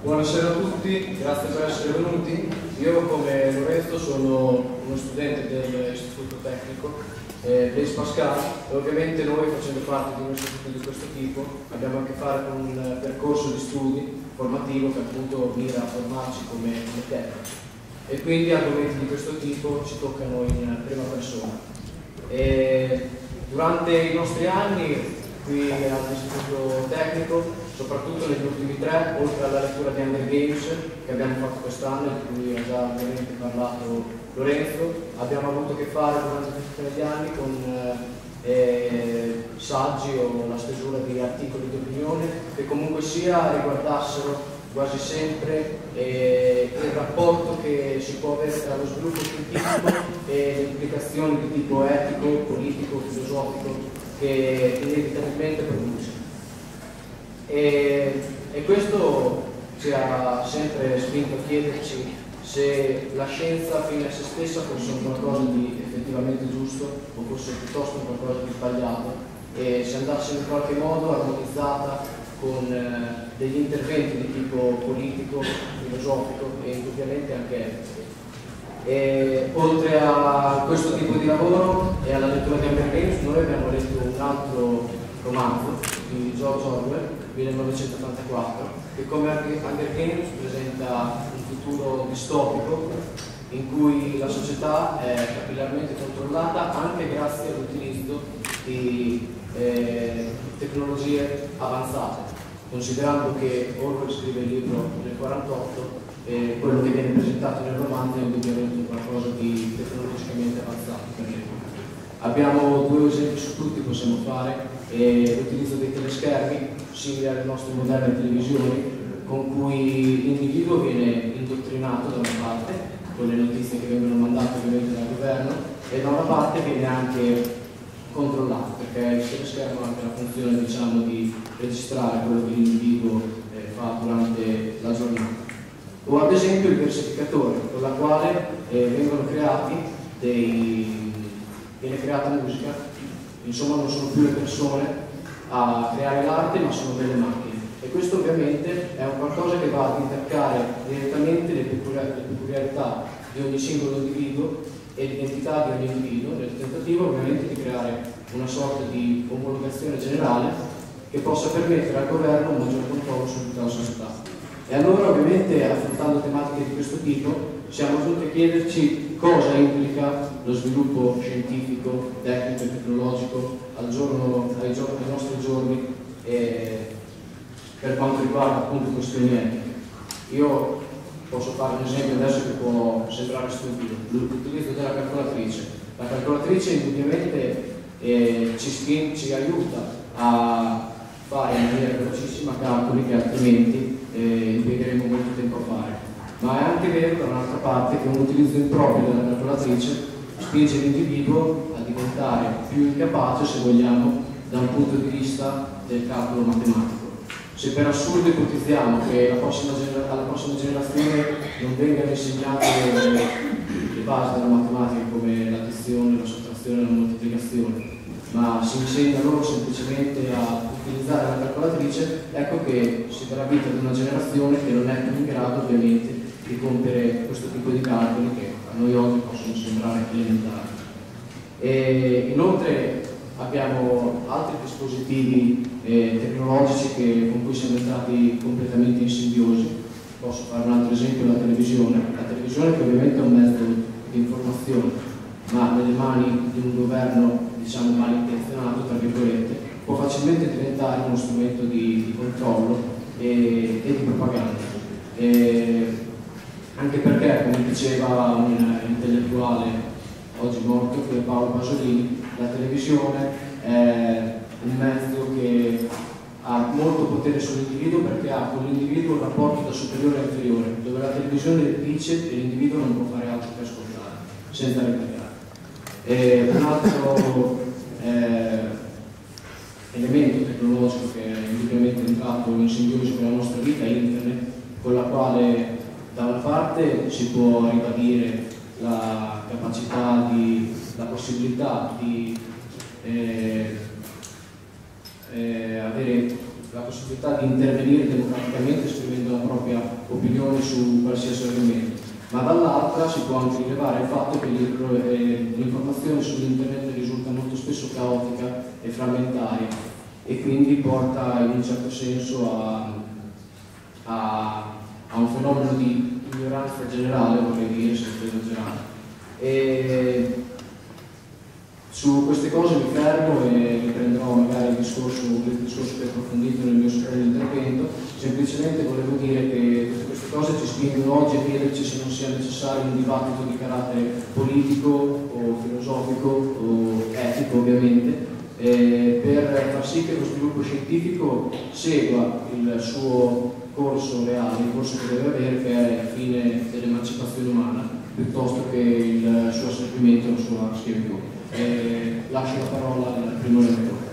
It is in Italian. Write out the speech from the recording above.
Buonasera a tutti, grazie per essere venuti. Io come Lorenzo sono uno studente dell'Istituto Tecnico Blaise Pascal e ovviamente noi, facendo parte di un istituto di questo tipo, abbiamo a che fare con un percorso di studi formativo che appunto mira a formarci come tecnici, e quindi argomenti di questo tipo ci toccano in prima persona. Durante i nostri anni qui all'Istituto Tecnico, soprattutto negli ultimi 3, oltre alla lettura di Hunger Games che abbiamo fatto quest'anno, di cui ha già ovviamente parlato Lorenzo, abbiamo avuto a che fare durante tutti gli anni con saggi o la stesura di articoli di opinione che comunque sia riguardassero quasi sempre il rapporto che si può avere tra lo sviluppo scientifico e le implicazioni di tipo etico, politico, filosofico che inevitabilmente produce. E questo ci ha sempre spinto a chiederci se la scienza fine a se stessa fosse un qualcosa di effettivamente giusto o fosse piuttosto un qualcosa di sbagliato, e se andasse in qualche modo armonizzata con degli interventi di tipo politico, filosofico e indubbiamente anche etico. E oltre a questo tipo di lavoro e alla lettura di Hunger Games, noi abbiamo letto un altro romanzo di George Orwell, 1984, che come Hunger Games presenta un futuro distopico in cui la società è capillarmente controllata anche grazie all'utilizzo di tecnologie avanzate, considerando che Orwell scrive il libro nel 1948 e quello che viene presentato nel romanzo è indubbiamente qualcosa di tecnologicamente avanzato. Abbiamo 2 esempi su tutti, possiamo fare l'utilizzo dei teleschermi, simili alle nostre moderne televisioni, con cui l'individuo viene indottrinato da una parte, con le notizie che vengono mandate ovviamente dal governo, e da una parte viene anche controllato, perché il teleschermo ha anche la funzione, diciamo, di registrare quello che l'individuo fa durante la giornata. O ad esempio il versificatore, con la quale viene creata musica. Insomma, non sono più le persone a creare l'arte, ma sono delle macchine. E questo ovviamente è un qualcosa che va ad intaccare direttamente le peculiarità di ogni singolo individuo e l'identità di ogni individuo, nel tentativo ovviamente di creare una sorta di omologazione generale che possa permettere al governo un maggior controllo su tutta la società. E allora ovviamente, affrontando tematiche di questo tipo, siamo giunti a chiederci cosa implica lo sviluppo scientifico, tecnico e tecnologico ai nostri giorni per quanto riguarda appunto questioni etiche. Io posso fare un esempio adesso che può sembrare stupido: l'utilizzo della calcolatrice. La calcolatrice indubbiamente ci aiuta a fare in maniera velocissima calcoli che altrimenti impiegheremo molto tempo a fare, ma è anche vero da un'altra parte che un utilizzo improprio della calcolatrice spinge l'individuo a diventare più incapace, se vogliamo, da un punto di vista del calcolo matematico. Se per assurdo ipotizziamo che alla prossima generazione non vengano insegnate le basi della matematica come l'addizione, la sottrazione e la moltiplicazione, ma si insegna loro semplicemente a utilizzare la calcolatrice, ecco che si darà vita ad una generazione che non è più in grado ovviamente di compiere questo tipo di calcoli che a noi oggi possono sembrare elementari. E inoltre abbiamo altri dispositivi tecnologici con cui siamo entrati completamente in simbiosi. Posso fare un altro esempio: la televisione che ovviamente è un mezzo di informazione, ma nelle mani di un governo, diciamo, malintenzionato, tra virgolette, può facilmente diventare uno strumento di controllo e di propaganda. Anche perché, come diceva un intellettuale oggi morto, Paolo Pasolini, la televisione è un mezzo che ha molto potere sull'individuo, perché ha con l'individuo un rapporto da superiore a inferiore, dove la televisione dice e l'individuo non può fare altro che ascoltare, senza ripagare. Un altro elemento tecnologico che è indubbiamente entrato in simbiosi con la nostra vita è Internet, con la quale da una parte si può ribadire la capacità la possibilità di avere la possibilità di intervenire democraticamente esprimendo la propria opinione su qualsiasi argomento, ma dall'altra si può anche rilevare il fatto che l'informazione sull'internet risulta molto spesso caotica e frammentaria e quindi porta in un certo senso a un fenomeno di ignoranza generale, vorrei dire, senza esagerare. Su queste cose mi fermo e riprenderò magari il discorso che ho approfondito nel mio intervento. Semplicemente volevo dire che tutte queste cose ci spingono oggi a chiederci se non sia necessario un dibattito di carattere politico o filosofico o etico, ovviamente, per far sì che lo sviluppo scientifico segua il suo corso reale, il corso che deve avere, che è il fine dell'emancipazione umana, piuttosto che il suo asservimento o la sua schiavitù. Lascio la parola al primo relatore.